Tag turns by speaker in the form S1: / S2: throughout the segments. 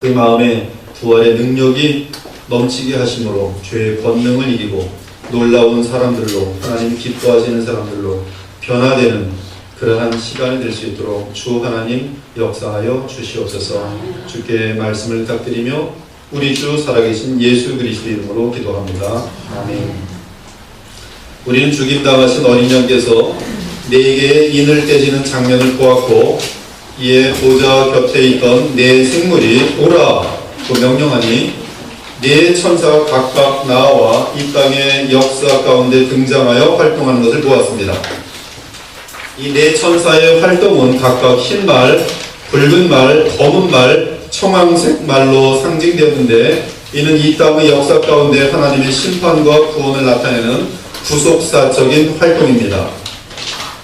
S1: 그 마음에 부활의 능력이 넘치게 하심으로 죄의 권능을 이기고 놀라운 사람들로, 하나님 기뻐하시는 사람들로 변화되는 그러한 시간이 될 수 있도록 주 하나님 역사하여 주시옵소서. 주께 말씀을 부탁드리며 우리 주 살아계신 예수 그리스도 이름으로 기도합니다. 아멘. 우리는 죽임당하신 어린 양께서 4개의 인을 떼시는 장면을 보았고, 이에 보좌 곁에 있던 4생물이 오라 고 명령하니 4 천사가 각각 나와 이 땅의 역사 가운데 등장하여 활동하는 것을 보았습니다. 이 4 천사의 활동은 각각 흰 말, 붉은 말, 검은 말, 청황색 말로 상징되었는데, 이는 이 땅의 역사 가운데 하나님의 심판과 구원을 나타내는 구속사적인 활동입니다.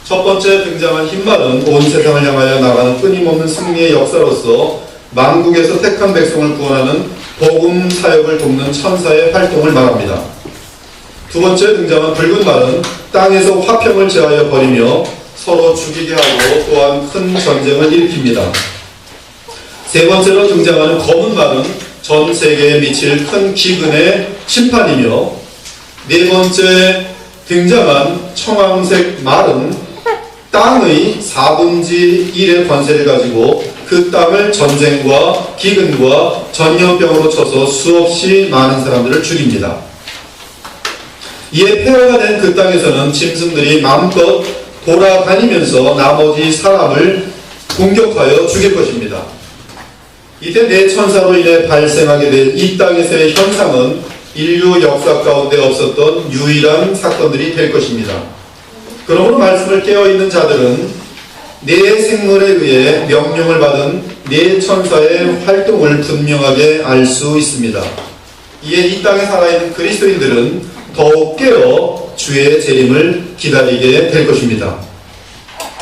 S1: 첫 번째 등장한 흰말은 온 세상을 향하여 나가는 끊임없는 승리의 역사로서 만국에서 택한 백성을 구원하는 복음 사역을 돕는 천사의 활동을 말합니다. 두 번째 등장한 붉은 말은 땅에서 화평을 제하여 버리며 서로 죽이게 하고 또한 큰 전쟁을 일으킵니다. 세 번째로 등장하는 검은 말은 전 세계에 미칠 큰 기근의 심판이며, 네 번째 등장한 청황색 말은 땅의 4분의 1의 권세를 가지고 그 땅을 전쟁과 기근과 전염병으로 쳐서 수없이 많은 사람들을 죽입니다. 이에 폐허가 된 그 땅에서는 짐승들이 마음껏 돌아다니면서 나머지 사람을 공격하여 죽일 것입니다. 이때 4 천사로 인해 발생하게 될 이 땅에서의 현상은 인류 역사 가운데 없었던 유일한 사건들이 될 것입니다. 그러므로 말씀을 깨어있는 자들은 4 생물에 의해 명령을 받은 4 천사의 활동을 분명하게 알 수 있습니다. 이에 이 땅에 살아있는 그리스도인들은 더욱 깨어 주의 재림을 기다리게 될 것입니다.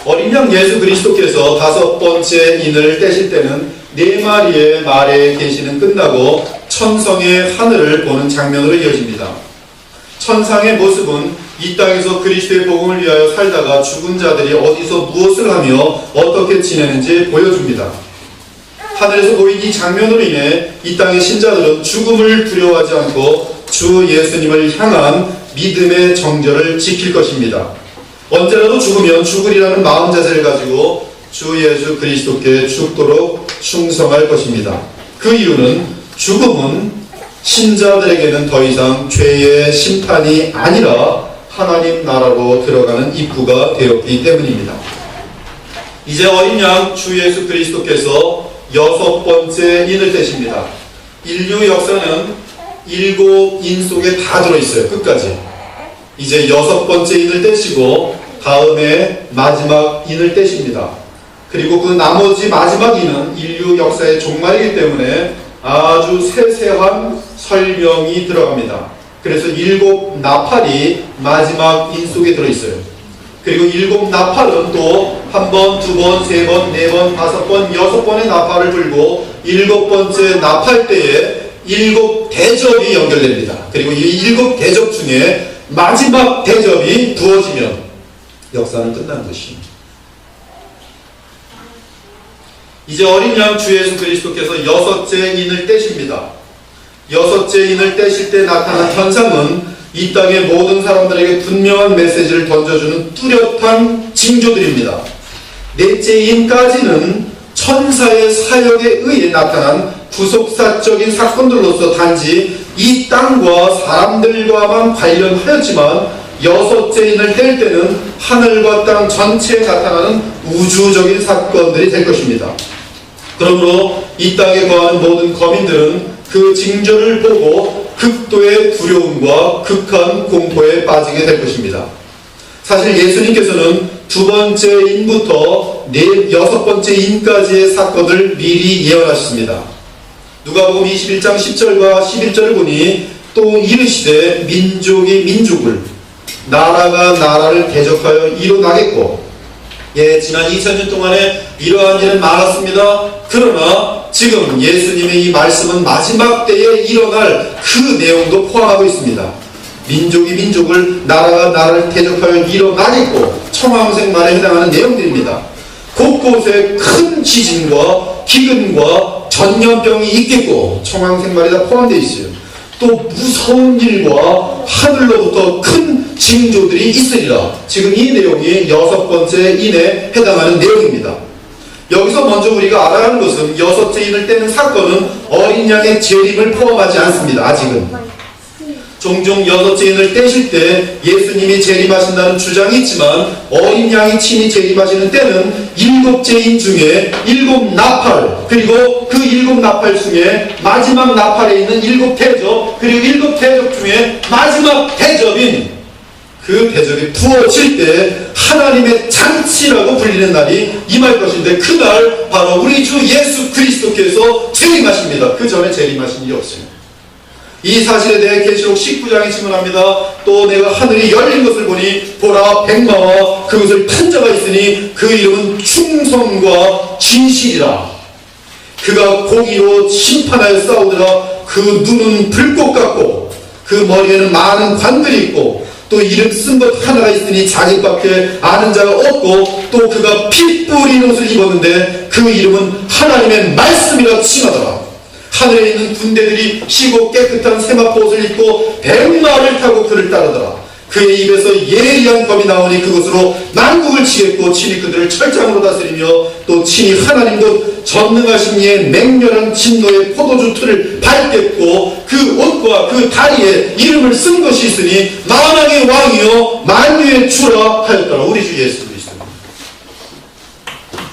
S1: 어린 양 예수 그리스도께서 5번째 인을 떼실 때는 4마리의 말의 계시는 끝나고 천성의 하늘을 보는 장면으로 이어집니다. 천상의 모습은 이 땅에서 그리스도의 복음을 위하여 살다가 죽은 자들이 어디서 무엇을 하며 어떻게 지내는지 보여줍니다. 하늘에서 보인 이 장면으로 인해 이 땅의 신자들은 죽음을 두려워하지 않고 주 예수님을 향한 믿음의 정절을 지킬 것입니다. 언제라도 죽으면 죽으리라는 마음 자세를 가지고 주 예수 그리스도께 죽도록 충성할 것입니다. 그 이유는 죽음은 신자들에게는 더 이상 죄의 심판이 아니라 하나님 나라로 들어가는 입구가 되었기 때문입니다. 이제 어린 양 주 예수 그리스도께서 6번째 인을 떼십니다. 인류 역사는 7인 속에 다 들어있어요. 끝까지. 이제 6번째 인을 떼시고 다음에 마지막 인을 떼십니다. 그리고 그 나머지 마지막 인은 인류 역사의 종말이기 때문에 아주 세세한 설명이 들어갑니다. 그래서 7 나팔이 마지막 인 속에 들어있어요. 그리고 7 나팔은 또 1번, 2번, 3번, 4번, 5번, 6번의 나팔을 불고 7번째 나팔 때에 7 대접이 연결됩니다. 그리고 이 7 대접 중에 마지막 대접이 부어지면 역사는 끝난 것입니다. 이제 어린 양 주 예수 그리스도께서 6째 인을 떼십니다. 6째 인을 떼실 때 나타난 현상은 이 땅의 모든 사람들에게 분명한 메시지를 던져주는 뚜렷한 징조들입니다. 4째 인까지는 천사의 사역에 의해 나타난 구속사적인 사건들로서 단지 이 땅과 사람들과만 관련하였지만 6째 인을 뗄 때는 하늘과 땅 전체에 나타나는 우주적인 사건들이 될 것입니다. 그러므로 이 땅에 거하는 모든 거민들은 그 징조를 보고 극도의 두려움과 극한 공포에 빠지게 될 것입니다. 사실 예수님께서는 2번째 인부터 6번째 인까지의 사건을 미리 예언하셨습니다. 누가복음 21장 10절과 11절을 보니 또 이르시되 민족이 민족을, 나라가 나라를 대적하여 일어나겠고, 지난 2000년 동안에 이러한 일은 많았습니다. 그러나 지금 예수님의 이 말씀은 마지막 때에 일어날 그 내용도 포함하고 있습니다. 민족이 민족을, 나라가 나라를 대적하여 일어나겠고, 청황색 말에 해당하는 내용들입니다. 곳곳에 큰 지진과 기근과 전염병이 있겠고 청황생말이 다 포함되어 있어요. 또 무서운 일과 하늘로부터 큰 징조들이 있으리라. 지금 이 내용이 6번째 인에 해당하는 내용입니다. 여기서 먼저 우리가 알아야 하는 것은 6째 인을 떼는 사건은 어린 양의 재림을 포함하지 않습니다. 아직은. 종종 6째 인을 떼실 때 예수님이 재림하신다는 주장이 있지만 어린 양이 친히 재림하시는 때는 7째 인 중에 7나팔, 그리고 그 7나팔 중에 마지막 나팔에 있는 7대접, 그리고 7대접 중에 마지막 대접인 그 대접이 부어질 때 하나님의 잔치라고 불리는 날이 임할 것인데, 그날 바로 우리 주 예수 그리스도께서 재림하십니다. 그 전에 재림하신 일이 없어요. 이 사실에 대해 계시록 19장이 증언합니다. 또 내가 하늘이 열린 것을 보니 보라 백마와 그것을 탄 자가 있으니 그 이름은 충성과 진실이라. 그가 공의로 심판하여 싸우더라. 그 눈은 불꽃 같고 그 머리에는 많은 관들이 있고 또 이름 쓴 것 하나가 있으니 자기밖에 아는 자가 없고 또 그가 피 뿌린 옷을 입었는데 그 이름은 하나님의 말씀이라 칭하더라. 하늘에 있는 군대들이 희고 깨끗한 세마포 옷을 입고 백마를 타고 그를 따르더라. 그의 입에서 예리한 검이 나오니 그것으로 만국을 치겠고 친히 그들을 철장으로 다스리며 또 친히 하나님도 전능하신 이의 맹렬한 진노의 포도주 틀을 밟겠고 그 옷과 그 다리에 이름을 쓴 것이 있으니 만왕의 왕이요 만유의 주라 하였더라. 우리 주 예수 그리스도.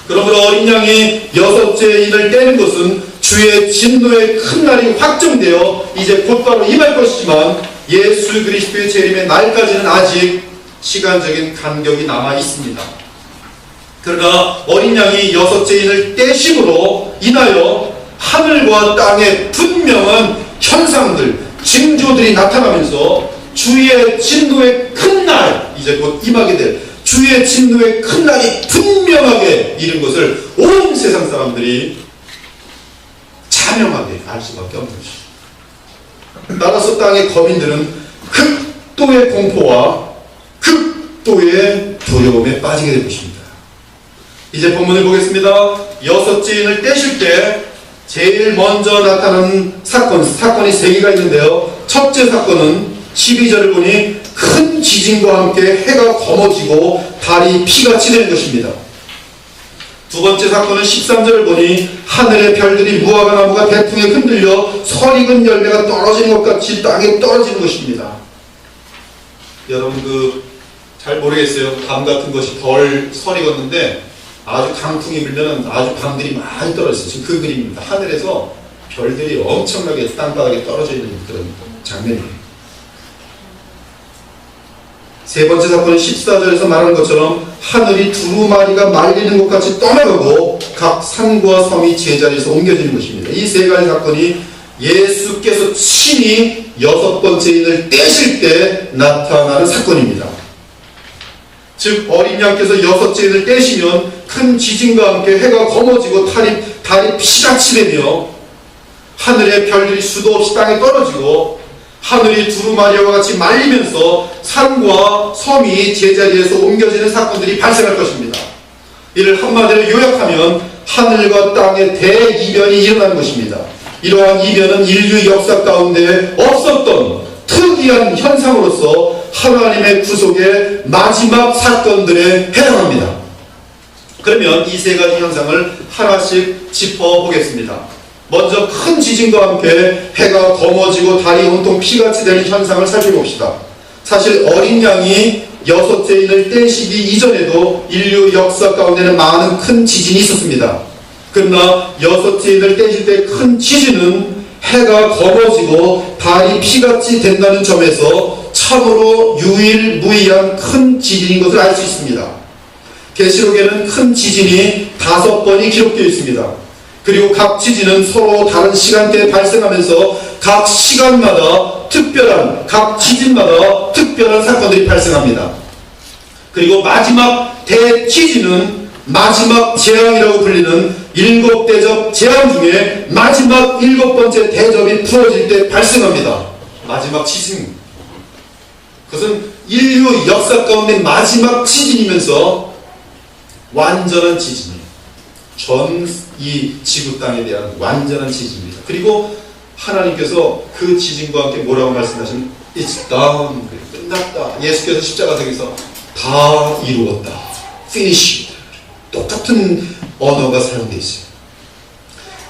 S1: 그러므로 어린 양이 6째 인을 떼는 것은 주의 진노의 큰 날이 확정되어 이제 곧바로 임할 것이지만 예수 그리스도의 재림의 날까지는 아직 시간적인 간격이 남아 있습니다. 그러나 어린 양이 6째 인을 떼심으로 인하여 하늘과 땅의 분명한 현상들, 징조들이 나타나면서 주의 진노의 큰 날, 이제 곧 임하게 될 주의 진노의 큰 날이 분명하게 이른 것을 온 세상 사람들이 자명하게 알 수밖에 없는 것이죠. 따라서 땅의 거민들은 극도의 공포와 극도의 두려움에 빠지게 될 것입니다. 이제 본문을 보겠습니다. 6째 인을 떼실 때 제일 먼저 나타나는 사건이 3개가 있는데요. 첫째 사건은 12절을 보니 큰 지진과 함께 해가 검어지고 달이 피같이 되는 것입니다. 두 번째 사건은 13절을 보니 하늘의 별들이 무화과 나무가 대풍에 흔들려 설익은 열매가 떨어지는 것 같이 땅에 떨어지는 것입니다. 여러분 잘 모르겠어요. 밤 같은 것이 덜 설익었는데 아주 강풍이 불면 아주 밤들이 많이 떨어졌어요. 지금 그 그림입니다. 하늘에서 별들이 엄청나게 땅바닥에 떨어져 있는 그런 장면이에요. 세 번째 사건은 14절에서 말하는 것처럼 하늘이 두루마리가 말리는 것 같이 떠나가고 각 산과 섬이 제자리에서 옮겨지는 것입니다. 이 세 가지 사건이 예수께서 친히 6번째 인을 떼실 때 나타나는 사건입니다. 즉 어린 양께서 6째 인을 떼시면 큰 지진과 함께 해가 검어지고 달이 피같이 되며 하늘의 별들이 수도 없이 땅에 떨어지고 하늘이 두루마리와 같이 말리면서 산과 섬이 제자리에서 옮겨지는 사건들이 발생할 것입니다. 이를 한마디로 요약하면 하늘과 땅의 대이변이 일어나는 것입니다. 이러한 이변은 인류 역사 가운데 없었던 특이한 현상으로서 하나님의 구속의 마지막 사건들에 해당합니다. 그러면 이 세 가지 현상을 하나씩 짚어보겠습니다. 먼저 큰 지진과 함께 해가 검어지고 달이 온통 피같이 되는 현상을 살펴봅시다. 사실 어린 양이 6째 인을 떼시기 이전에도 인류 역사 가운데는 많은 큰 지진이 있었습니다. 그러나 6째 인을 떼실 때 큰 지진은 해가 검어지고 달이 피같이 된다는 점에서 참으로 유일무이한 큰 지진인 것을 알 수 있습니다. 계시록에는 큰 지진이 5번이 기록되어 있습니다. 그리고 각 지진은 서로 다른 시간대에 발생하면서 각 시간마다 각 지진마다 특별한 사건들이 발생합니다. 그리고 마지막 대지진은 마지막 재앙이라고 불리는 7대접 재앙 중에 마지막 7번째 대접이 부어질 때 발생합니다. 마지막 지진. 그것은 인류 역사 가운데 마지막 지진이면서 완전한 지진이에요. 전 이 지구 땅에 대한 완전한 지진입니다. 그리고 하나님께서 그 지진과 함께 뭐라고 말씀하시는 It's done. 끝났다. 예수께서 십자가상에서 다 이루었다. Finished. 똑같은 언어가 사용되어 있어요.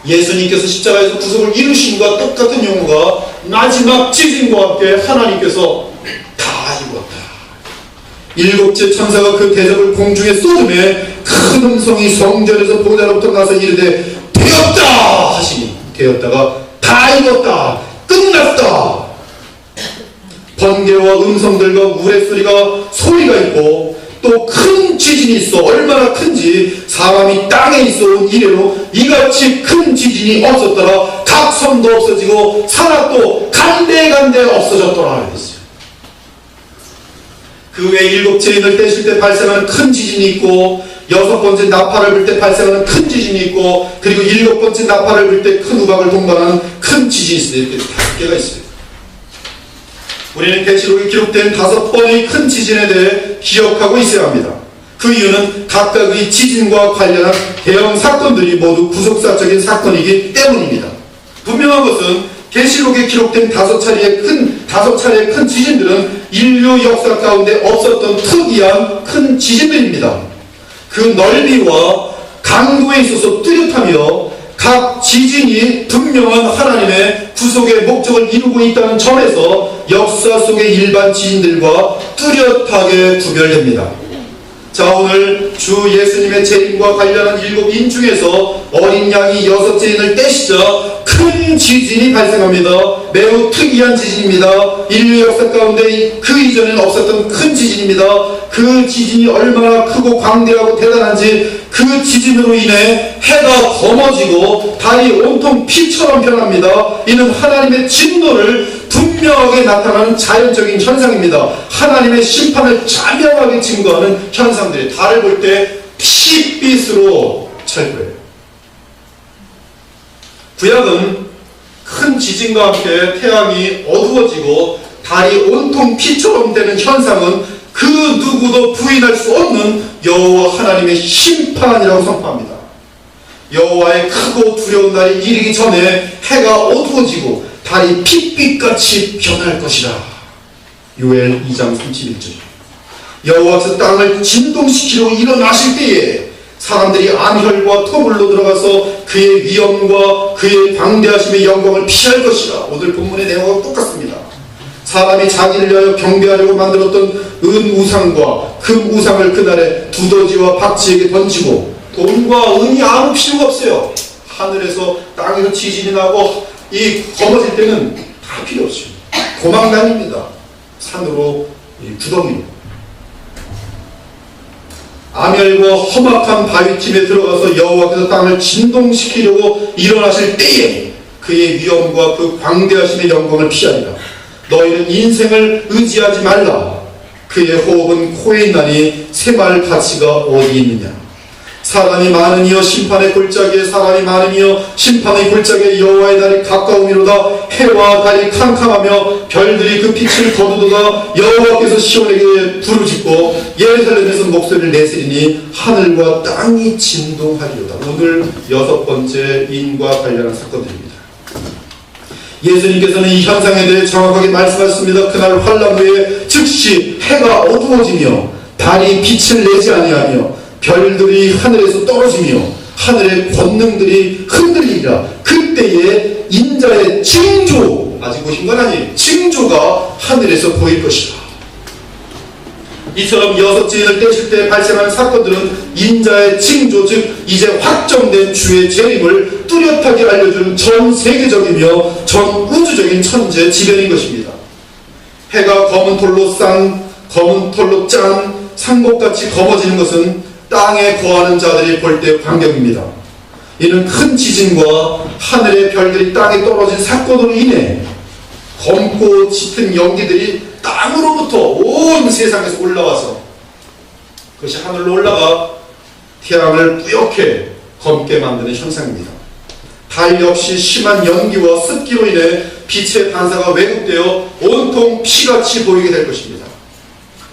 S1: 예수님께서 십자가에서 구속을 이루심과 똑같은 용어가 마지막 지진과 함께 하나님께서 다 이루었다. 일곱째 천사가 그 대접을 공중에 쏟음에 큰 음성이 성전에서 보좌로부터 나서 이르되 되었다 하시니 되었다가 다 이뤘다. 끝났다. 번개와 음성들과 우레소리가 소리가 있고 또 큰 지진이 있어. 얼마나 큰지 사람이 땅에 있어온 이래로 이같이 큰 지진이 없었더라. 각 섬도 없어지고 산악도 간데간데 없어졌더라 그랬어요. 그 외에 일곱째 인을 떼실 때 발생하는 큰 지진이 있고 여섯 번째 나팔을 불 때 발생하는 큰 지진이 있고 그리고 일곱 번째 나팔을 불 때 큰 우박을 동반하는 큰 지진이 있어요. 이렇게 5개가 있어요. 우리는 계시록에 기록된 5번의 큰 지진에 대해 기억하고 있어야 합니다. 그 이유는 각각의 지진과 관련한 대형 사건들이 모두 구속사적인 사건이기 때문입니다. 분명한 것은 계시록에 기록된 5차례의 큰 지진들은 인류 역사 가운데 없었던 특이한 큰 지진들입니다. 그 넓이와 강도에 있어서 뚜렷하며 각 지진이 분명한 하나님의 구속의 목적을 이루고 있다는 점에서 역사 속의 일반 지진들과 뚜렷하게 구별됩니다. 자, 오늘 주 예수님의 재림과 관련한 7인 중에서 어린 양이 6째 인을 떼시자 큰 지진이 발생합니다. 매우 특이한 지진입니다. 인류 역사 가운데 그 이전에는 없었던 큰 지진입니다. 그 지진이 얼마나 크고 광대하고 대단한지 그 지진으로 인해 해가 검어지고 달이 온통 피처럼 변합니다. 이는 하나님의 진노를 분명하게 나타나는 자연적인 현상입니다. 하나님의 심판을 자명하게 증거하는 현상들이 달을 볼 때 핏빛으로 찰 거예요. 구약은 큰 지진과 함께 태양이 어두워지고 달이 온통 피처럼 되는 현상은 그 누구도 부인할 수 없는 여호와 하나님의 심판이라고 선포합니다. 여호와의 크고 두려운 날이 이르기 전에 해가 어두워지고 달이 핏빛같이 변할 것이라. 요엘 2장 31절. 여호와께서 땅을 진동시키려고 일어나실 때에 사람들이 안혈과 토굴로 들어가서 그의 위엄과 그의 방대하심의 영광을 피할 것이라. 오늘 본문의 내용과 똑같습니다. 사람이 자기를 위하여 경배하려고 만들었던 은우상과 금우상을 그날에 두더지와 박쥐에게 던지고 돈과 은이 아무 필요가 없어요. 하늘에서 땅에서 지진이 나고 이 검어질 때는 다 필요 없어요. 도망다닙니다. 산으로 구덩이로. 아멸과 험악한 바위틈에 들어가서 여호와께서 땅을 진동시키려고 일어나실 때에 그의 위엄과 그 광대하심의 영광을 피하리라. 너희는 인생을 의지하지 말라. 그의 호흡은 코에 있나니 샘할 가치가 어디 있느냐. 사람이 많으니여 심판의 골짜기에 사람이 많으니여 심판의 골짜기에 여호와의 날이 가까우미로다. 해와 달이 캄캄하며 별들이 그 빛을 거두도다. 여호와께서 시온에게 부르짖고 예루살렘에서 목소리를 내세리니 하늘과 땅이 진동하리로다. 오늘 6번째 인과 관련한 사건들입니다. 예수님께서는 이 현상에 대해 정확하게 말씀하셨습니다. 그날 환란 후에 즉시 해가 어두워지며 달이 빛을 내지 아니하며 별들이 하늘에서 떨어지며 하늘의 권능들이 흔들리리라. 그때에 인자의 징조, 아직 보신 건 아니에요. 징조가 하늘에서 보일 것이다. 이처럼 6째 인을 떼실 때 발생하는 사건들은 인자의 징조, 즉 이제 확정된 주의 재림을 뚜렷하게 알려주는 전 세계적이며 전 우주적인 천재 지변인 것입니다. 해가 검은 털로 짠 상복같이 검어지는 것은 땅에 거하는 자들이 볼 때 광경입니다. 이는 큰 지진과 하늘의 별들이 땅에 떨어진 사건으로 인해 검고 짙은 연기들이 땅으로부터 온 세상에서 올라와서 그것이 하늘로 올라가 태양을 뿌옇게 검게 만드는 현상입니다. 달 역시 심한 연기와 습기로 인해 빛의 반사가 왜곡되어 온통 피같이 보이게 될 것입니다.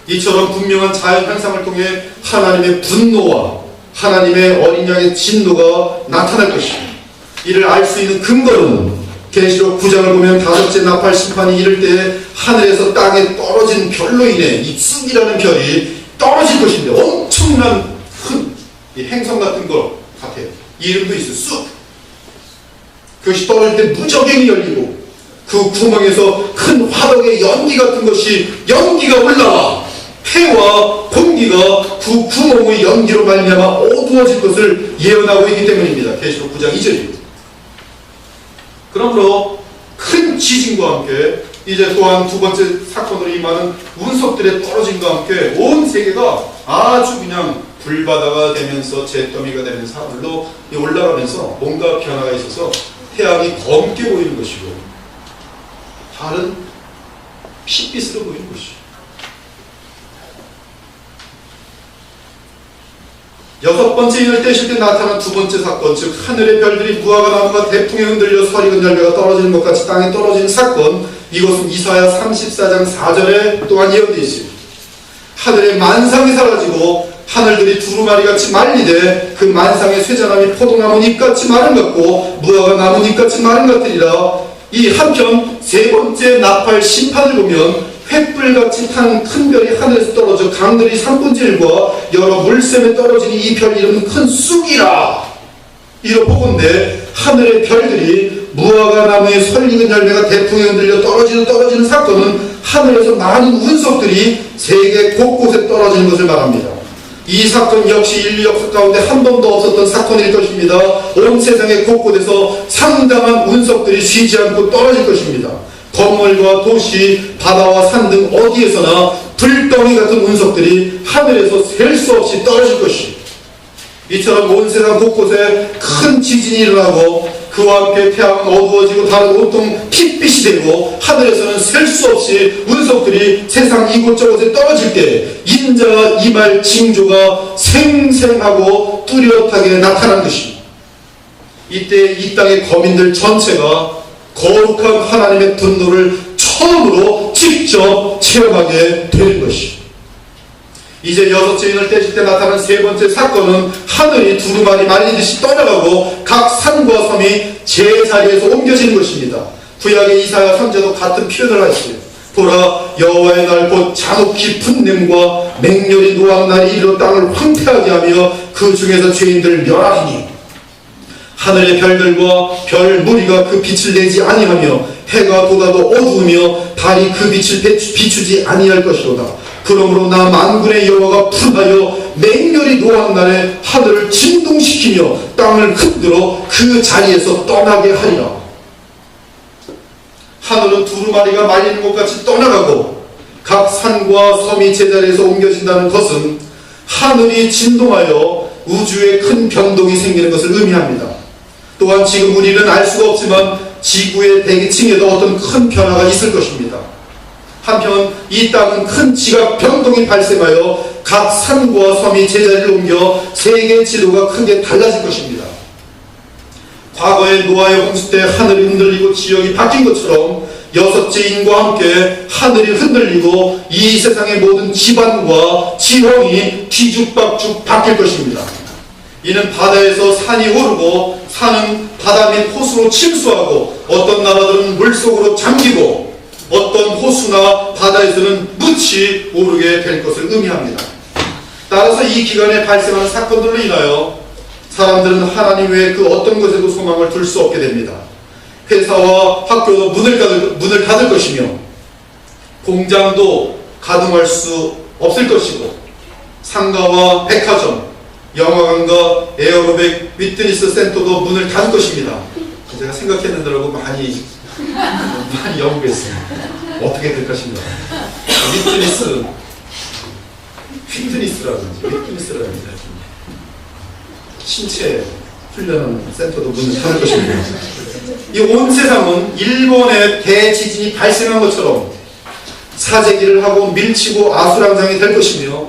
S1: 이처럼 분명한 자연 현상을 통해 하나님의 분노와 하나님의 어린 양의 진노가 나타날 것입니다. 이를 알 수 있는 근거는 계시록 9장을 보면 다섯째 나팔 심판이 이를 때 하늘에서 땅에 떨어진 별로 인해 이 쑥이라는 별이 떨어질 것인데, 엄청난 큰 행성 같은 것 같아요. 이 이름도 있어요. 쑥. 그것이 떨어질 때 무저갱이 열리고 그 구멍에서 큰 화덕의 연기 같은 것이 연기가 올라와 해와 공기가 그 구멍의 연기로 말미암아 어두워질 것을 예언하고 있기 때문입니다. 계시록 9장 2절입니다. 그러므로 큰 지진과 함께 이제 또한 두 번째 사건으로 임하는 운석들의 떨어짐과 함께 온 세계가 아주 그냥 불바다가 되면서 잿더미가 되면서 하늘로 올라가면서 뭔가 변화가 있어서 태양이 검게 보이는 것이고 달은 핏빛으로 보이는 것이죠. 여섯 번째 인을 떼실 때 나타난 두 번째 사건, 즉 하늘의 별들이 무화과 나무가 대풍에 흔들려 서리건 열매가 떨어지는 것 같이 땅에 떨어지는 사건, 이것은 이사야 34장 4절에 또한 예언되어 있습니다. 하늘의 만상이 사라지고 하늘들이 두루마리같이 말리되 그 만상의 쇠자나무 포도나무 잎같이 마른 같고 무화과 나무 잎같이 마른 같으리라. 이 한편 세 번째 나팔 심판을 보면 횃불같이 타는 큰 별이 하늘에서 떨어져 강들이 산분질과 여러 물샘에 떨어지니 이 별 이름은 큰 쑥이라. 이로 보건대 하늘의 별들이 무화과 나무에 설익은 열매가 대풍에 흔들려 떨어지는 사건은 하늘에서 많은 운석들이 세계 곳곳에 떨어지는 것을 말합니다. 이 사건 역시 인류 역사 가운데 한 번도 없었던 사건일 것입니다. 온 세상의 곳곳에서 상당한 운석들이 쉬지 않고 떨어질 것입니다. 건물과 도시, 바다와 산 등 어디에서나 불덩이 같은 운석들이 하늘에서 셀 수 없이 떨어질 것입니다. 이처럼 온 세상 곳곳에 큰 지진이 일어나고 그와 함께 태양은 어두워지고 달은 온통 핏빛이 되고 하늘에서는 셀 수 없이 운석들이 세상 이곳저곳에 떨어질 때 인자가 임할 징조가 생생하고 뚜렷하게 나타난 것입니다. 이때 이 땅의 거민들 전체가 거룩한 하나님의 분노를 처음으로 직접 체험하게 되는 것입니다. 이제 여섯째 인을 떼실 때 나타난 세 번째 사건은 하늘이 두루마리 말리듯이 떠나가고 각 산과 섬이 제자리에서 옮겨지는 것입니다. 구약의 이사야 선지자도 같은 표현을 하시죠. 보라, 여호와의 날 곧 잔혹 깊은 냄과 맹렬히 노한 날이 이르러 땅을 황폐하게 하며 그 중에서 죄인들 멸하리니 하늘의 별들과 별 무리가 그 빛을 내지 아니하며 해가 돋아도 어두우며 달이 그 빛을 비추지 아니할 것이로다. 그러므로 나 만군의 여호와가 분하여 맹렬히 노한 날에 하늘을 진동시키며 땅을 흔들어 그 자리에서 떠나게 하리라. 하늘은 두루마리가 말리는 것 같이 떠나가고 각 산과 섬이 제자리에서 옮겨진다는 것은 하늘이 진동하여 우주에 큰 변동이 생기는 것을 의미합니다. 또한 지금 우리는 알 수가 없지만 지구의 대기층에도 어떤 큰 변화가 있을 것입니다. 한편 이 땅은 큰 지각 변동이 발생하여 각 산과 섬이 제자리를 옮겨 세계 지도가 크게 달라질 것입니다. 과거의 노아의 홍수 때 하늘이 흔들리고 지역이 바뀐 것처럼 여섯째 인과 함께 하늘이 흔들리고 이 세상의 모든 지반과 지형이 뒤죽박죽 바뀔 것입니다. 이는 바다에서 산이 오르고 산은 바다 및 호수로 침수하고 어떤 나라들은 물속으로 잠기고 어떤 호수나 바다에서는 묻이 오르게 될 것을 의미합니다. 따라서 이 기간에 발생하는 사건들로 인하여 사람들은 하나님 외에 그 어떤 것에도 소망을 둘 수 없게 됩니다. 회사와 학교도 문을 닫을 것이며 공장도 가동할 수 없을 것이고 상가와 백화점, 영화관과 에어로빅 피트니스 센터도 문을 닫을 것입니다. 제가 생각했는 대로 많이 연구했습니다. 어떻게 될 것인가. 피트니스라든지 신체 훈련하는 센터도 문을 닫을 것입니다. 이 온 세상은 일본의 대지진이 발생한 것처럼 사재기를 하고 밀치고 아수랑장이 될 것이며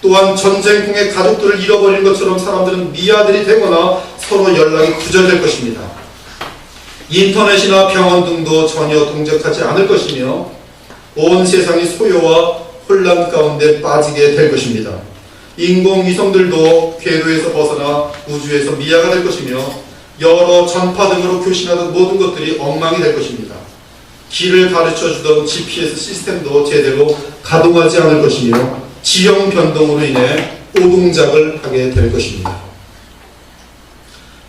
S1: 또한 전쟁통에 가족들을 잃어버린 것처럼 사람들은 미아들이 되거나 서로 연락이 구절될 것입니다. 인터넷이나 병원 등도 전혀 동작하지 않을 것이며 온 세상이 소요와 혼란 가운데 빠지게 될 것입니다. 인공위성들도 궤도에서 벗어나 우주에서 미아가 될 것이며 여러 전파 등으로 교신하던 모든 것들이 엉망이 될 것입니다. 길을 가르쳐주던 GPS 시스템도 제대로 가동하지 않을 것이며 지형 변동으로 인해 오동작을 하게 될 것입니다.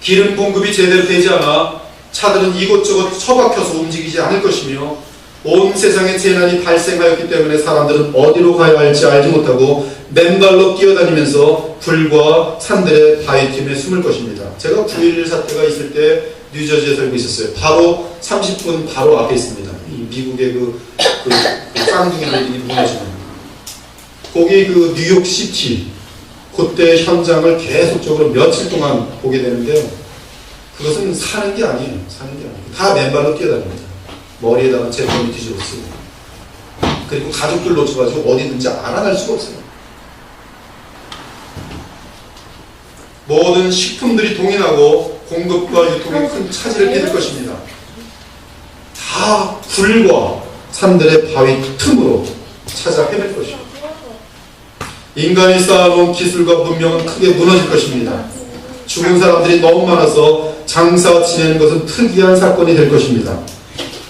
S1: 기름 공급이 제대로 되지 않아 차들은 이곳저곳 처박혀서 움직이지 않을 것이며 온 세상에 재난이 발생하였기 때문에 사람들은 어디로 가야 할지 알지 못하고 맨발로 뛰어다니면서 불과 산들의 바위틈에 숨을 것입니다. 제가 9.11 사태가 있을 때 뉴저지에 살고 있었어요. 바로 30분 바로 앞에 있습니다. 이 미국의 그 쌍둥이 빌딩이 무너지는 거기 그 뉴욕시티 그때 현장을 계속적으로 며칠 동안 보게 되는데요. 그것은 사는 게 아니에요. 사는 게 아니에요. 다 맨발로 뛰어다닙니다. 머리에다가 제품이 뒤집었어요. 그리고 가족들 놓쳐가지고 어디든지 알아날 수가 없어요. 모든 식품들이 동인하고 공급과 유통에 큰 차질을 깨질 것입니다. 다 불과 산들의 바위 틈으로 찾아 헤맬 것입니다. 인간이 쌓아놓은 기술과 문명은 크게 무너질 것입니다. 죽은 사람들이 너무 많아서 장사 지내는 것은 특이한 사건이 될 것입니다.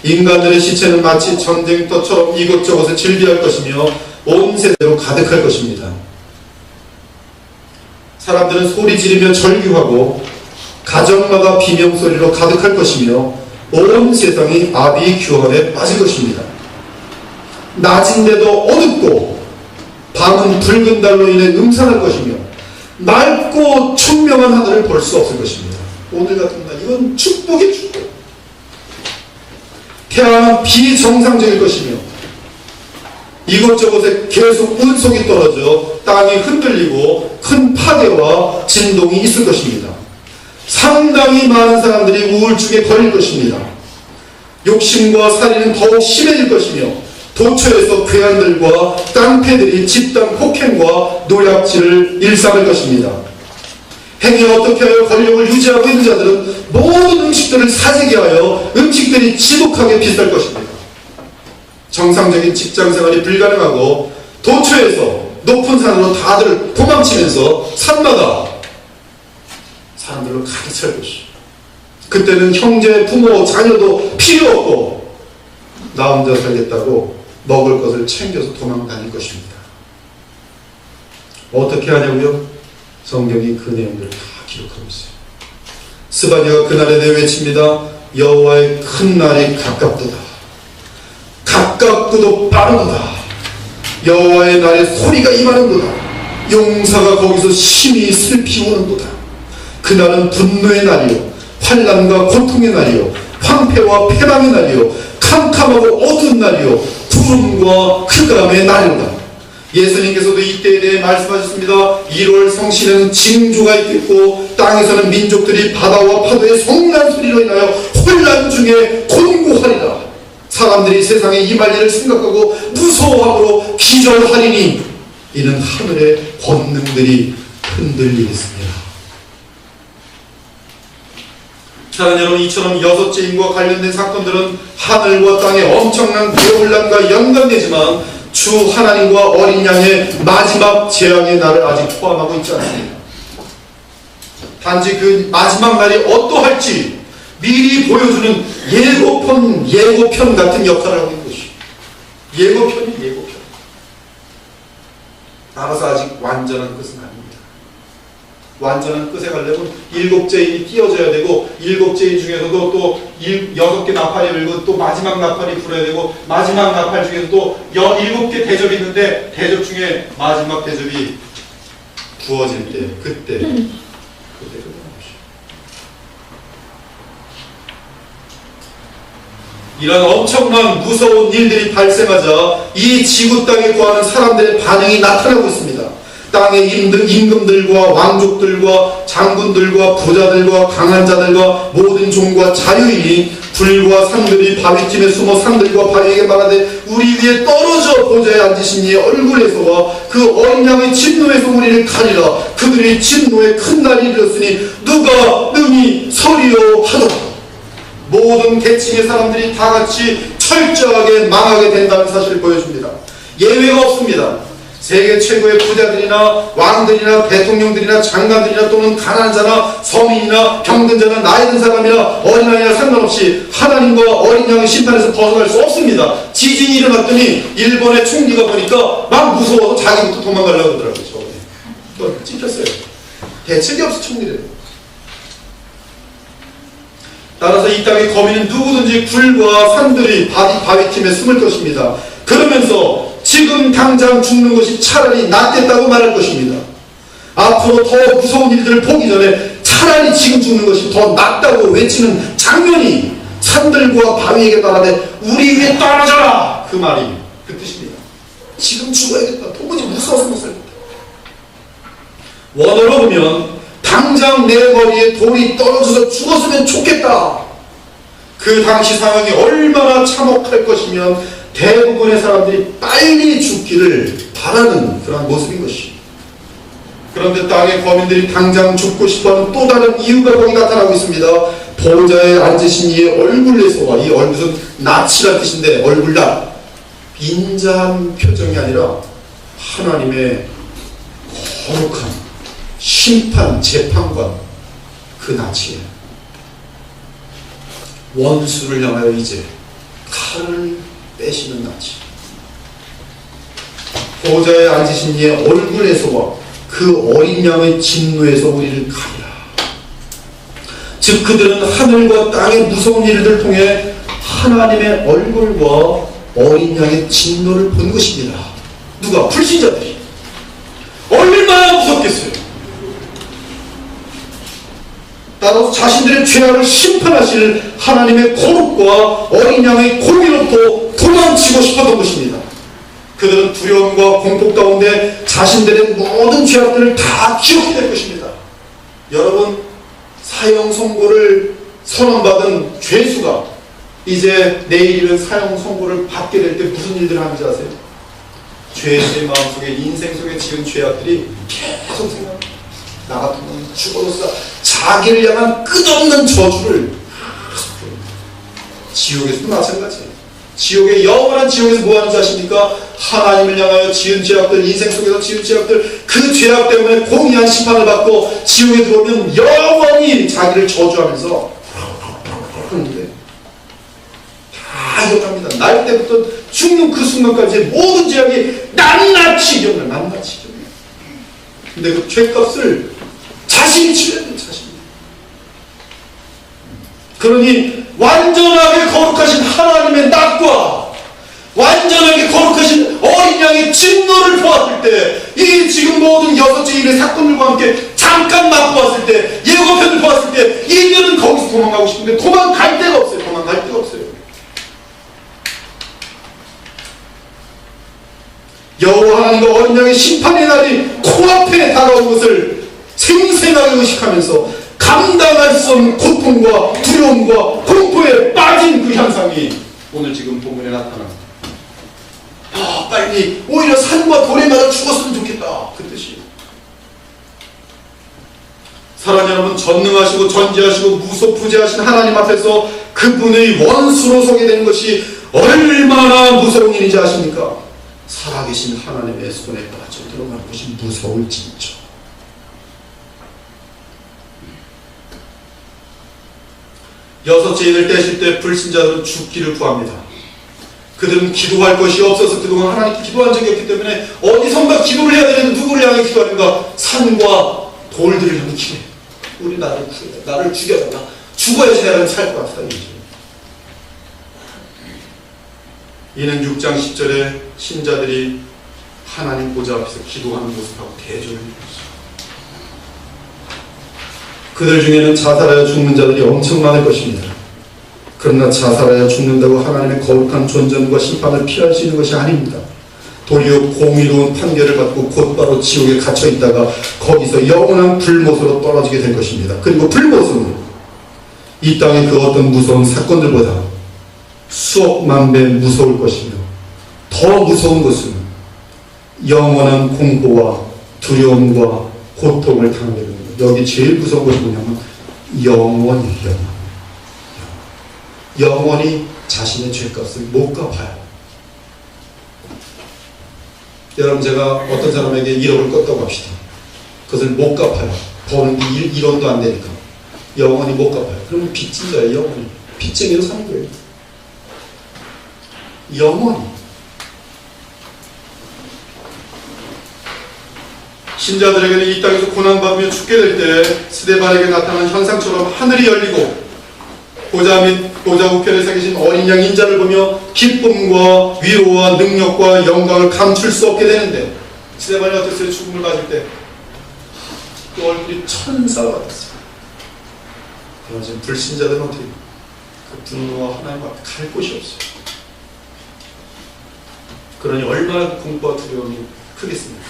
S1: 인간들의 시체는 마치 전쟁터처럼 이곳저곳에 질비할 것이며 온 세대로 가득할 것입니다. 사람들은 소리 지르며 절규하고 가정마다 비명소리로 가득할 것이며 온 세상이 아비규환에 빠질 것입니다. 낮인데도 어둡고 밤은 붉은 달로 인해 음산할 것이며 맑고 청명한 하늘을 볼 수 없을 것입니다. 오늘 같은 날 이건 축복의 축복. 태양은 비정상적일 것이며 이곳저곳에 계속 운석이 떨어져 땅이 흔들리고 큰 파괴와 진동이 있을 것입니다. 상당히 많은 사람들이 우울증에 걸릴 것입니다. 욕심과 살인은 더욱 심해질 것이며 도처에서 괴한들과 깡패들이 집단 폭행과 노략질을 일삼을 것입니다. 행위 어떻게 하여 권력을 유지하고 있는 자들은 모든 음식들을 사재기 하여 음식들이 지독하게 비쌀 것입니다. 정상적인 직장생활이 불가능하고 도처에서 높은 산으로 다들 도망치면서 산마다 사람들로 가득 찰 것이죠. 그때는 형제, 부모, 자녀도 필요 없고 나 혼자 살겠다고 먹을 것을 챙겨서 도망 다닐 것입니다. 어떻게 하냐고요? 성경이 그 내용들을 다 기록하고 있어요. 스바냐가 그날에 대해 외칩니다. 여호와의 큰 날이 가깝도다. 가깝고도 빠르도다. 여호와의 날에 소리가 임하는도다. 용사가 거기서 심히 슬피 우는도다. 그날은 분노의 날이요 환난과 고통의 날이요 황폐와 패망의 날이요 캄캄하고 어두운 날이요 구름과 흑암의 날이로다. 예수님께서도 이때에 대해 말씀하셨습니다. 1월 성신에는 징조가 있겠고 땅에서는 민족들이 바다와 파도의 성난 소리로 인하여 혼란 중에 곤고하리라. 사람들이 세상에 임할 일을 생각하고 무서워함으로 기절하리니 이는 하늘의 권능들이 흔들리겠습니다. 사랑하는 여러분, 이처럼 6째 인과 관련된 사건들은 하늘과 땅의 엄청난 대혼란과 연관되지만 주 하나님과 어린 양의 마지막 재앙의 날을 아직 포함하고 있지 않습니다. 단지 그 마지막 날이 어떠할지 미리 보여주는 예고편 같은 역할을 하고 있는 것이죠. 예고편. 따라서 아직 완전한 끝은 아닙니다. 완전한 끝에 가려면 7째인이 띄어져야 되고 7째인 중에서도 또 6개 나팔이 울고 또 마지막 나팔이 불어야 되고 마지막 나팔 중에서 또 7개 대접이 있는데 대접 중에 마지막 대접이 부어질 때 그때 끝나는 것이죠. 이런 엄청난 무서운 일들이 발생하자 이 지구 땅에 거하는 사람들의 반응이 나타나고 있습니다. 땅의 임금들과 왕족들과 장군들과 부자들과 강한 자들과 모든 종과 자유인이 불과 산들이 바위틈에 숨어 산들과 바위에게 말하되 우리 위에 떨어져 보좌에 앉으신 이의 얼굴에서와 그 어린 양의 진노에서 우리를 가리라. 그들이 진노의 큰 날이 이르렀으니 누가 능히 서리요 하더라. 모든 계층의 사람들이 다 같이 철저하게 망하게 된다는 사실을 보여줍니다. 예외가 없습니다. 세계 최고의 부자들이나 왕들이나 대통령들이나 장관들이나 또는 가난한 자나 서민이나 병든 자나 나이 든 사람이나 어린아이나 상관없이 하나님과 어린 양의 심판에서 벗어날 수 없습니다. 지진이 일어났더니 일본의 총리가 보니까 막 무서워서 자기부터 도망가려고 그러더라고요. 저번에 또 찝혔어요. 대책이 없어 총리를. 따라서 이 땅의 거민은 누구든지 굴과 산들이 바위 틈에 숨을 것입니다. 그러면서 지금 당장 죽는 것이 차라리 낫겠다고 말할 것입니다. 앞으로 더 무서운 일들을 보기 전에 차라리 지금 죽는 것이 더 낫다고 외치는 장면이 산들과 바위에게 말하되 우리 위에 떨어져라! 그 말이 그 뜻입니다. 지금 죽어야겠다. 도무지 무서워서 못 살겠다. 원어로 보면 당장 내 머리에 돌이 떨어져서 죽었으면 좋겠다. 그 당시 상황이 얼마나 참혹할 것이면 대부분의 사람들이 빨리 죽기를 바라는 그런 모습인 것이죠. 그런데 땅의 거민들이 당장 죽고 싶어하는 또 다른 이유가 거기 나타나고 있습니다. 보좌에 앉으신 이의 얼굴에서와, 이 얼굴은 낯이란 뜻인데 얼굴날 인자한 표정이 아니라 하나님의 거룩한 심판 재판관 그 낯이에요. 원수를 향하여 이제 칼을 빼시는 낯이. 보좌에 앉으신 이의 얼굴에서와 그 어린 양의 진노에서 우리를 가리라. 즉 그들은 하늘과 땅의 무서운 일들을 통해 하나님의 얼굴과 어린 양의 진노를 본 것입니다. 누가? 불신자들이. 얼마나 무섭겠어요. 따라서 자신들의 죄악을 심판하실 하나님의 거룩과 어린 양의 공의로부터 도망치고 싶었던 것입니다. 그들은 두려움과 공포 가운데 자신들의 모든 죄악들을 다 기억해 낼 것입니다. 여러분, 사형 선고를 선언받은 죄수가 이제 내일이면 사형 선고를 받게 될 때 무슨 일들을 하는지 아세요? 죄수의 마음속에, 인생 속에 지은 죄악들이 계속 생각합니다. 나 같으면 죽어로서 자기를 향한 끝없는 저주를. 지옥에서도 마찬가지예요. 지옥의 영원한 지옥에서 뭐 하는지 아십니까? 하나님을 향하여 지은 죄악들, 인생 속에서 지은 죄악들, 그 죄악 때문에 공의한 심판을 받고 지옥에 들어오면 영원히 자기를 저주하면서 하는데 다 기억합니다. 날 때부터 죽는 그 순간까지 모든 죄악이 낱낱이 기억나요. 낱낱이 기억나요. 근데 그 죄값을 자신이 치러야 돼요. 자신이. 그러니 완전하게 거룩하신 하나님의 낯과 완전하게 거룩하신 어린 양의 진노를 보았을 때, 이 지금 모든 6째 일의 사건들과 함께 잠깐 맛보았을 때, 예고편을 보았을 때 이들은 거기서 도망가고 싶은데 도망갈 데가 없어요. 도망갈 데가 없어요. 여호와 하나님과 어린 양의 심판의 날이 코앞에 다가온 것을 생생하게 의식하면서 감당할 수 없는 고통과 두려움과 공포에 빠진 그 현상이 오늘 지금 본문에 나타납니다. 빨리 오히려 산과 돌에 맞아 죽었으면 좋겠다. 그 뜻이에요. 사랑하는 여러분, 전능하시고 전지하시고 무소부재하신 하나님 앞에서 그분의 원수로 서게 되는 것이 얼마나 무서운 일인지 아십니까? 살아계신 하나님의 손에 빠져 들어가는 것이 무서울진저. 여섯째 인을 떼실 때 불신자들은 죽기를 구합니다. 그들은 기도할 것이 없어서 그동안 하나님께 기도한 적이 없기 때문에 어디선가 기도를 해야 되는데 누구를 향해 기도하는가? 산과 돌들을 향해 기도해. 우리 나를 구해, 나를 죽여달라. 죽어야지 내가 살 것 같다. 이는 6장 10절에 신자들이 하나님 보좌 앞에서 기도하는 모습하고 대조를 해주십니다. 그들 중에는 자살하여 죽는 자들이 엄청 많을 것입니다. 그러나 자살하여 죽는다고 하나님의 거룩한 존전과 심판을 피할 수 있는 것이 아닙니다. 도리어 공의로운 판결을 받고 곧바로 지옥에 갇혀 있다가 거기서 영원한 불못으로 떨어지게 될 것입니다. 그리고 불못은 이 땅의 그 어떤 무서운 사건들보다 수억만 배 무서울 것이며, 더 무서운 것은 영원한 공포와 두려움과 고통을 당하게 됩니다. 여기 제일 무서운 것이 뭐냐면 영원이에요. 영원히 자신의 죄값을 못 갚아요. 여러분, 제가 어떤 사람에게 1억을 껐다고 합시다. 그것을 못 갚아요. 버는 게 1원도 안 되니까. 영원히 못 갚아요. 그러면 빚진 자예요, 영원히. 빚쟁이로 사는 거예요. 영원히. 신자들에게는 이 땅에서 고난받으며 죽게 될 때 스데반에게 나타난 현상처럼 하늘이 열리고 보좌 및 보좌 우편에 서 계신 어린 양 인자를 보며 기쁨과 위로와 능력과 영광을 감출 수 없게 되는데, 스데반이 어땠어요? 죽음을 맞을 때 그 얼굴이 천사와 같았어요. 그러나 지금 불신자들은 어떻게 그 분노와 하나님 앞에 갈 곳이 없어요. 그러니 얼마나 공포와 두려움이 크겠습니까?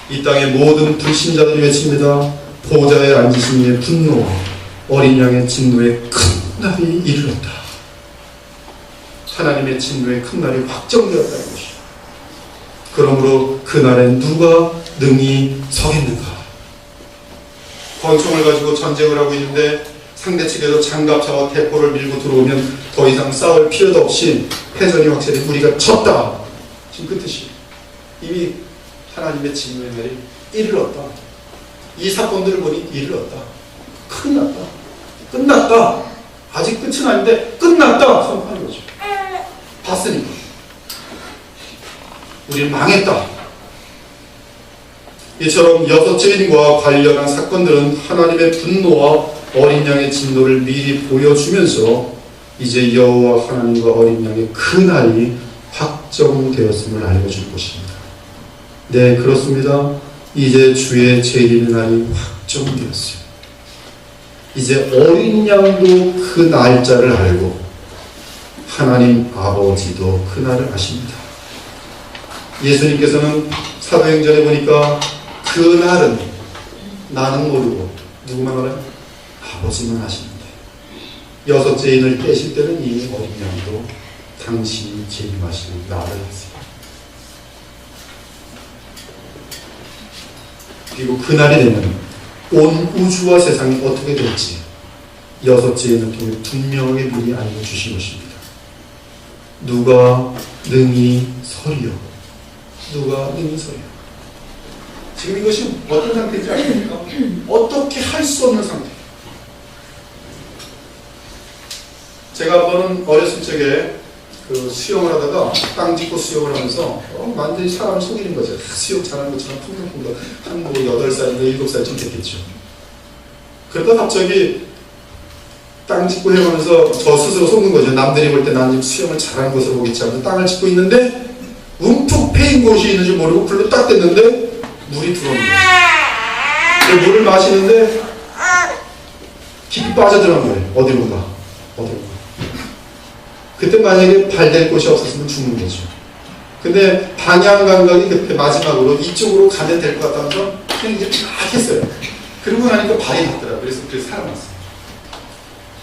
S1: 이 땅의 모든 불신자들이 외칩니다. 보좌에 앉으신 이의 분노와 어린 양의 진노의 큰 날이 이르렀다. 하나님의 진노의 큰 날이 확정되었다는 것이죠. 그러므로 그날엔 누가 능히 서겠는가? 권총을 가지고 전쟁을 하고 있는데 상대 측에서 장갑차와 대포를 밀고 들어오면 더 이상 싸울 필요도 없이 패전이 확실히 우리가 졌다. 지금 그 뜻이 이미 하나님의 진노의 날이 이르렀다. 이 사건들을 보니 이르렀다. 큰일 났다. 끝났다. 아직 끝은 아닌데 끝났다. 선포하는 거죠. 봤으니까. 우리는 망했다. 이처럼 6죄인과 관련한 사건들은 하나님의 분노와 어린 양의 진노를 미리 보여주면서 이제 여호와 하나님과 어린 양의 그 날이 확정되었음을 알려줄 것입니다. 네, 그렇습니다. 이제 주의 재림의 날이 확정되었어요. 이제 어린 양도 그 날짜를 알고 하나님 아버지도 그 날을 아십니다. 예수님께서는 사도행전에 보니까 그 날은 나는 모르고 누구만 알아요? 아버지만 아십니다. 6죄인을 떼실 때는 이미 어린 양도 당신이 재림하시는 날을 했어요. 그리고 그날이 되면 온 우주와 세상이 어떻게 될지 6죄인을 통해 분명하게 미리 알려주신 것입니다. 누가 능히 서리요? 누가 능히 서리요? 지금 이것이 어떤 상태인지 아십니까? 어떻게 할 수 없는 상태. 제가 한번은 어렸을 적에 그 수영을 하다가 땅 짚고 수영을 하면서 완전히 사람을 속이는 거죠. 수영 잘하는 것처럼 풍덩풍덩 한 8살인가 7살쯤 됐겠죠. 그러다 갑자기 땅 짚고 헤엄하면서 저 스스로 속는 거죠. 남들이 볼 때 난 지금 수영을 잘하는 것으로 보겠지 하면서 땅을 짚고 있는데 움푹 패인 곳이 있는지 모르고 불로 딱 댔는데 물이 들어오는 거예요. 물을 마시는데 깊이 빠져들어간 거예요. 어디로 가? 어디로 가? 그때 만약에 발댈 곳이 없었으면 죽는 거죠. 근데 방향 감각이 그때 마지막으로 이쪽으로 가면 될 것 같다면서 그냥 이제 딱 했어요. 그러고 나니까 발이 닿더라고요. 그래서 살아났어요.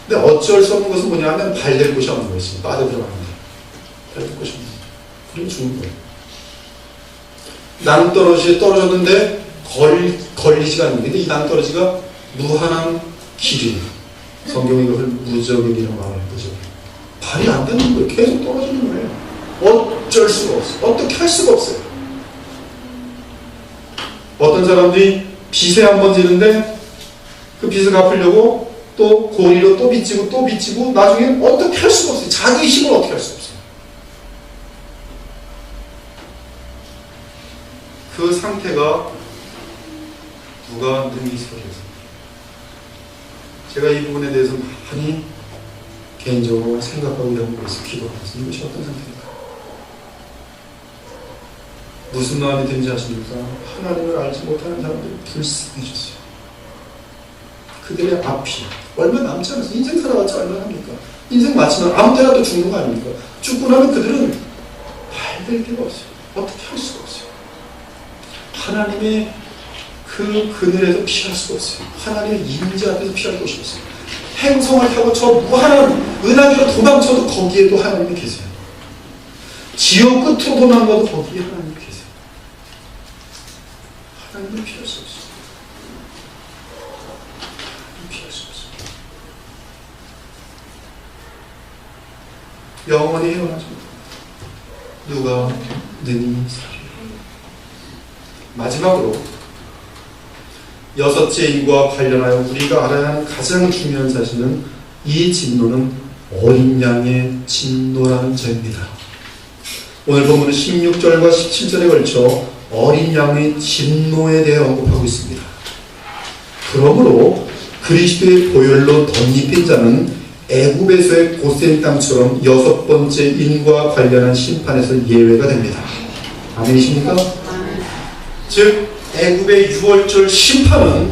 S1: 근데 어쩔 수 없는 것은 뭐냐면 발댈 곳이 없는 것이 빠져들어갑니다. 발댈 곳이 없는 거예요. 그리고 죽는 거예요. 낭떠러지에 떨어졌는데 걸리지가 않는 근데 이 낭떠러지가 무한한 길이 성경이 이것을 무적인이라고 말해요. 무적인. 발이 안 되는 거예요. 계속 떨어지는 거예요. 어쩔 수가 없어요. 어떻게 할 수가 없어요. 어떤 사람들이 빚에 한번 지는데 그 빚을 갚으려고 또 고리로 또 빚지고 또 빚지고 나중에 어떻게 할 수가 없어요. 자기 힘으로 어떻게 할 수 없어요. 그 상태가 누가 능히 서리에서 제가 이 부분에 대해서 많이 개인적으로 생각하고 이런 곳에서 기도하고 있습니다. 이것이 어떤 상태일까? 무슨 마음이 드는지 아십니까? 하나님을 알지 못하는 사람들이 불쌍해졌어요. 그들의 앞이 얼마 남지 않았어요. 인생 살아봤자 얼마나 합니까? 인생 마치면 아무 때나 또 죽는 거 아닙니까? 죽고 나면 그들은 발댈 데가 없어요. 어떻게 할 수가 없어요. 하나님의 그 그늘에서 피할 수가 없어요. 하나님의 임재 앞에서 피할 곳이 없어요. 행성을 타고 저 무한한 은하계로 도망쳐도 거기에도 하나님이 계세요. 지옥 끝으로 도망가도 거기에 하나님이 계세요. 하나님을 피할 수 없어요. 피할 수 없어요. 영원히 헤어나지 못합니다. 누가 능히 살리라. 마지막으로 여섯째 인과 관련하여 우리가 알아야 하는 가장 중요한 사실은 이 진노는 어린 양의 진노라는 점입니다. 오늘 본문은 16절과 17절에 걸쳐 어린 양의 진노에 대해 언급하고 있습니다. 그러므로 그리스도의 보혈로 덧입힌 자는 애굽에서의 고센 땅처럼 여섯 번째 인과 관련한 심판에서 예외가 됩니다. 아멘이십니까? 즉 애굽의 6월절 심판은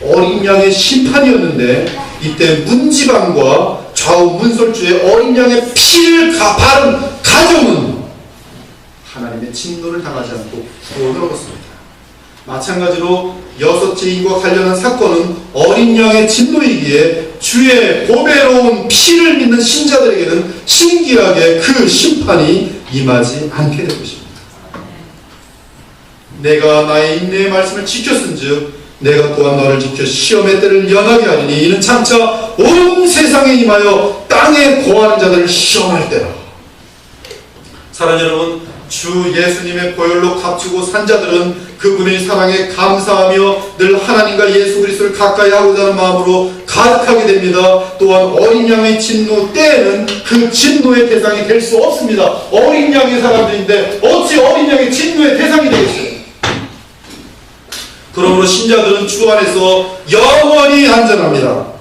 S1: 어린 양의 심판이었는데 이때 문지방과 좌우 문설주의 어린 양의 피를 바른 가정은 하나님의 진노를 당하지 않고 구원을 얻었습니다. 마찬가지로 여섯째 인과 관련한 사건은 어린 양의 진노이기에 주의 보배로운 피를 믿는 신자들에게는 신기하게 그 심판이 임하지 않게 될 것입니다. 내가 나의 인내의 말씀을 지켰은즉 내가 또한 너를 지켜 시험의 때를 연하게 하리니 이는 장차 온 세상에 임하여 땅에 거하는 자들을 시험할 때라. 사랑하는 여러분, 주 예수님의 보혈로 값주고 산 자들은 그분의 사랑에 감사하며 늘 하나님과 예수 그리스도를 가까이 하고자 하는 마음으로 가득하게 됩니다. 또한 어린 양의 진노 때에는 그 진노의 대상이 될 수 없습니다. 어린 양의 사람들인데 어찌 어린 양의 진노의 대상이 되겠어요? 그러므로 신자들은 주 안에서 영원히 안전합니다.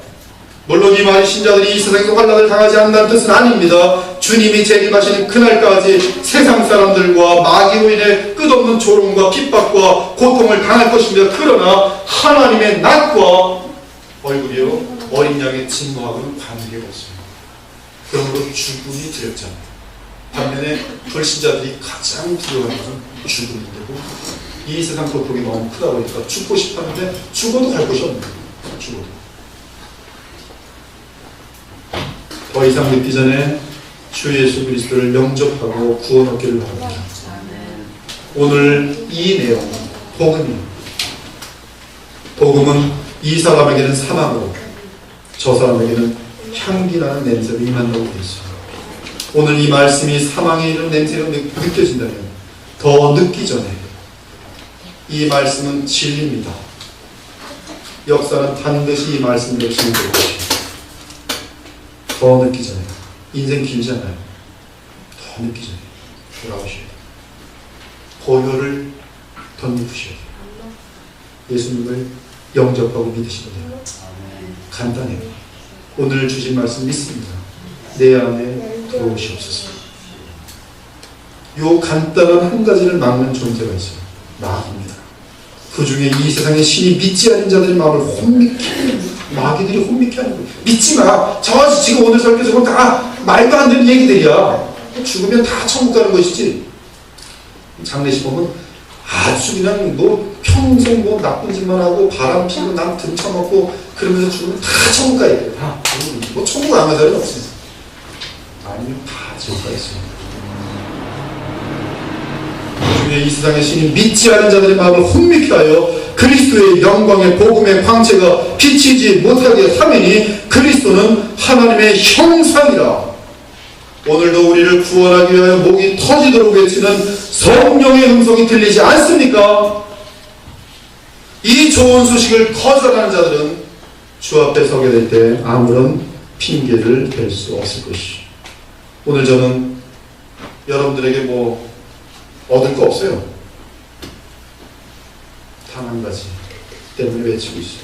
S1: 물론 이 말이 신자들이 이 세상에서 환난을 당하지 않는다는 뜻은 아닙니다. 주님이 재림하시는 그날까지 세상 사람들과 마귀로 인해 끝없는 조롱과 핍박과 고통을 당할 것입니다. 그러나 하나님의 낫과 얼굴이요 어린 양의 진노하고는 관계가 없습니다. 그러므로 죽음이 두렵잖아요. 반면에 불신자들이 가장 두려워하는 것은 죽음인데고 이 세상 고통이 너무 크다 보니까 죽고 싶었는데 죽어도 갈 곳이 없는 거예요. 죽어도. 더 이상 늦기 전에 주 예수 그리스도를 영접하고 구원 얻기를 바랍니다. 오늘 이 내용, 복음입니다. 복음은 이 사람에게는 사망으로 저 사람에게는 향기나는 냄새로 임한다고 되어 있습니다. 오늘 이 말씀이 사망에 이른 냄새로 느껴진다면 더 늦기 전에 이 말씀은 진리입니다. 역사는 반드시 이 말씀대로 진행될 것입니다. 더 늦기 전에, 인생 길잖아요. 더 늦기 전에 돌아오셔야 돼요. 보혈을 덧입으셔야 돼요. 예수님을 영접하고 믿으시면 돼요. 간단해요. 오늘 주신 말씀 믿습니다. 내 안에 들어오시옵소서. 요 간단한 한 가지를 막는 존재가 있어요. 마귀입니다. 그 중에 이 세상의 신이 믿지 않는 자들의 마음을 혼미케 마귀들이 혼미케 하는 거예요. 믿지 마. 저 지금 오늘 설교 저거 다 말도 안 되는 얘기들이야. 죽으면 다 천국 가는 것이지. 장례식 보면 아주 그냥 뭐 평생 뭐 나쁜 짓만 하고 바람 피고 남 등쳐먹고 그러면서 죽으면 다 천국 가야 돼요. 다. 뭐 천국 안 갈 사람이 없어요. 아니면 다 지옥 가 있어요. 이 세상의 신이 믿지 않은 자들의 마음을 혼미케 하여 그리스도의 영광의 복음의 광채가 비치지 못하게 하매니 그리스도는 하나님의 형상이라. 오늘도 우리를 구원하기 위하여 목이 터지도록 외치는 성령의 음성이 들리지 않습니까? 이 좋은 소식을 거절하는 자들은 주 앞에 서게 될 때 아무런 핑계를 댈 수 없을 것이죠. 오늘 저는 여러분들에게 얻을 거 없어요. 단 한 가지 때문에 외치고 있어요.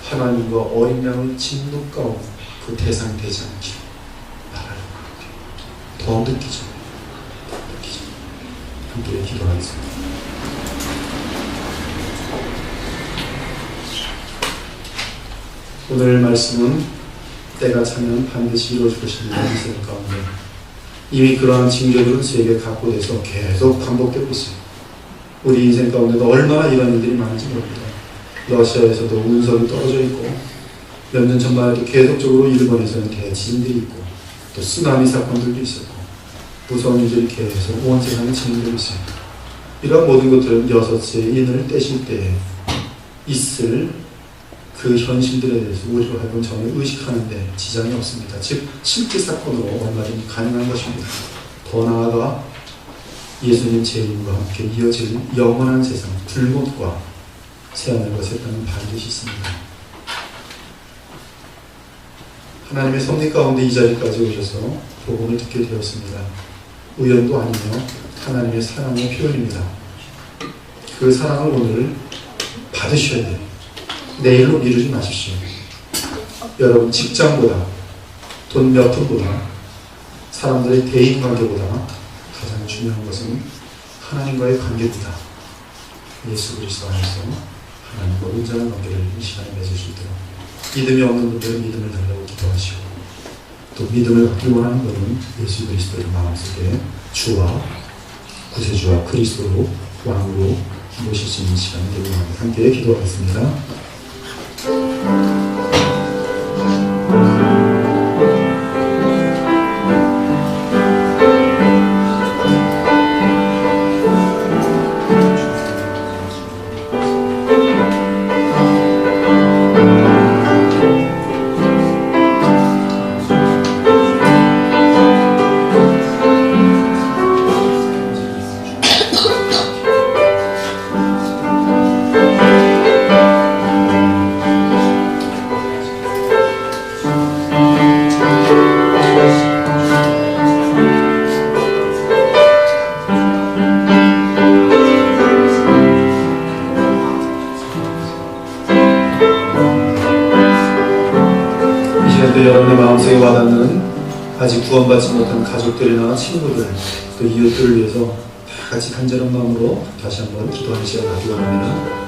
S1: 하나님과 어린 양의 진노 가운데 그 대상이 되지 않기를 바라는 거예요. 더 늦기 전에, 함께 기도하겠습니다. 오늘 말씀은 때가 차면 반드시 이루어질 것입니다. 인생 가운데 이미 그러한 징조들은 세계에 각고돼서 계속 반복되고 있어요. 우리 인생 가운데도 얼마나 이런 일들이 많은지 모릅니다. 러시아에서도 운석이 떨어져 있고 몇 년 전만 해도 계속적으로 일본에서는 대지진들이 있고 또 쓰나미 사건들도 있었고 무서운 일들이 계속 온 세상에 진행되고 있어요. 이런 모든 것들은 여섯째 인을 떼실 때에 있을 그 현실들에 대해서 우리로 하여금 전혀 의식하는데 지장이 없습니다. 즉 실제 사건으로 얼마든지 가능한 것입니다. 더 나아가 예수님 재림과 함께 이어질 영원한 세상, 불못과 새하늘과 새 땅은 반드시 있습니다. 하나님의 섭리 가운데 이 자리까지 오셔서 복음을 듣게 되었습니다. 우연도 아니며 하나님의 사랑의 표현입니다. 그 사랑을 오늘 받으셔야 돼요. 내일로 미루지 마십시오. 여러분 직장보다 돈 몇 푼보다 사람들의 대인관계보다 가장 중요한 것은 하나님과의 관계입니다. 예수 그리스도 안에서 하나님과 온전한 관계를 이 시간에 맺을 수 있도록 믿음이 없는 분들은 믿음을 달라고 기도하시고 또 믿음을 갖기 원하는 분은 예수 그리스도를 마음속에 주와 구세주와 그리스도로 왕으로 모실 수 있는 시간이 되길 바랍니다. 함께 기도하겠습니다. 여러분의 마음속에 와닿는 아직 구원받지 못한 가족들이나 친구들 또 이웃들을 위해서 다 같이 간절한 마음으로 다시 한번 기도하는 시간 갖기 원합니다.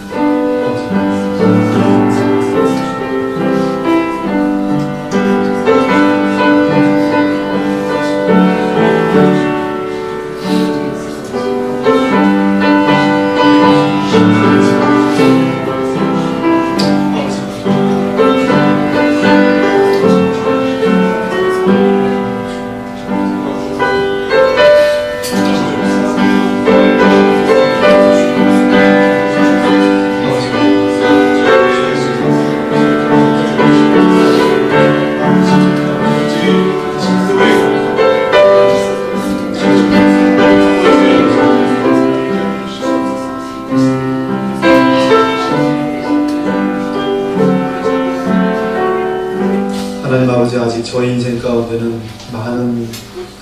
S1: 하나님 아버지, 아직 저희 인생 가운데는 많은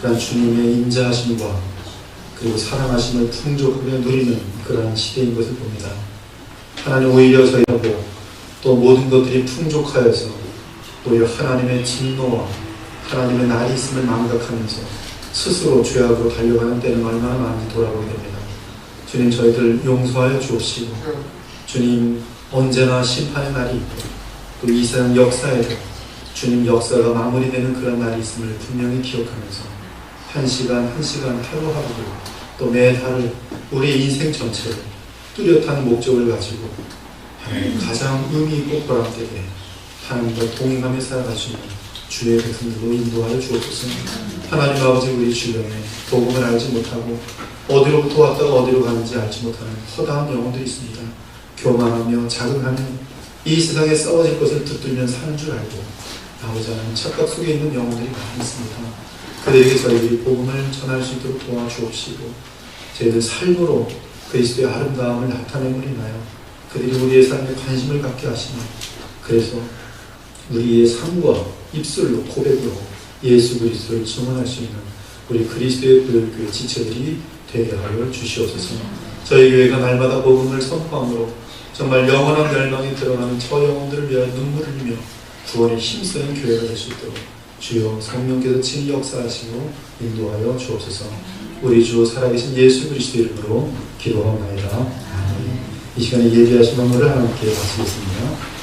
S1: 그런 주님의 인자하심과 그리고 사랑하심을 풍족하게 누리는 그러한 시대인 것을 봅니다. 하나님, 오히려 저희하고 또 모든 것들이 풍족하여서 오히려 하나님의 진노와 하나님의 날이 있음을 망각하면서 스스로 죄악으로 달려가는 때는 얼마나 많이 돌아보게 됩니다. 주님, 저희들 용서하여 주옵시고 주님, 언제나 심판의 날이 있고 또 이 세상 역사에도 주님 역사가 마무리되는 그런 날이 있음을 분명히 기억하면서 한 시간 한 시간 하루하루를 또 매달을 우리의 인생 전체를 뚜렷한 목적을 가지고 하나님 가장 의미 있고 보람되게 하나님과 동행하며 살아갈 수 있는 주의 백성들로 인도하여 주옵소서. 하나님 아버지, 우리 주변에 복음을 알지 못하고 어디로부터 왔다가 어디로 가는지 알지 못하는 허다한 영혼들이 있습니다. 교만하며 자긍하며 이 세상에 싸워질 것을 붙들면 사는 줄 알고 나오지 않은 착각 속에 있는 영혼들이 많이 있습니다. 그들에게 저희들이 복음을 전할 수 있도록 도와주옵시고 저희들 삶으로 그리스도의 아름다움을 나타냄으로 인하여 그들이 우리의 삶에 관심을 갖게 하시며 그래서 우리의 삶과 입술로 고백으로 예수 그리스도를 증언할 수 있는 우리 그리스도의 교회 지체들이 되게 하여 주시옵소서. 저희 교회가 날마다 복음을 선포함으로 정말 영원한 멸망에 들어가는 저 영혼들을 위하여 눈물을 흘리며 구원에 힘쓰는 교회가 될 수 있도록 주여 성령께서 친히 역사하시고 인도하여 주옵소서. 우리 주 살아계신 예수 그리스도 이름으로 기도하옵나이다. 아멘. 이 시간에 예비하신 선물을 하나님께 바치겠습니다.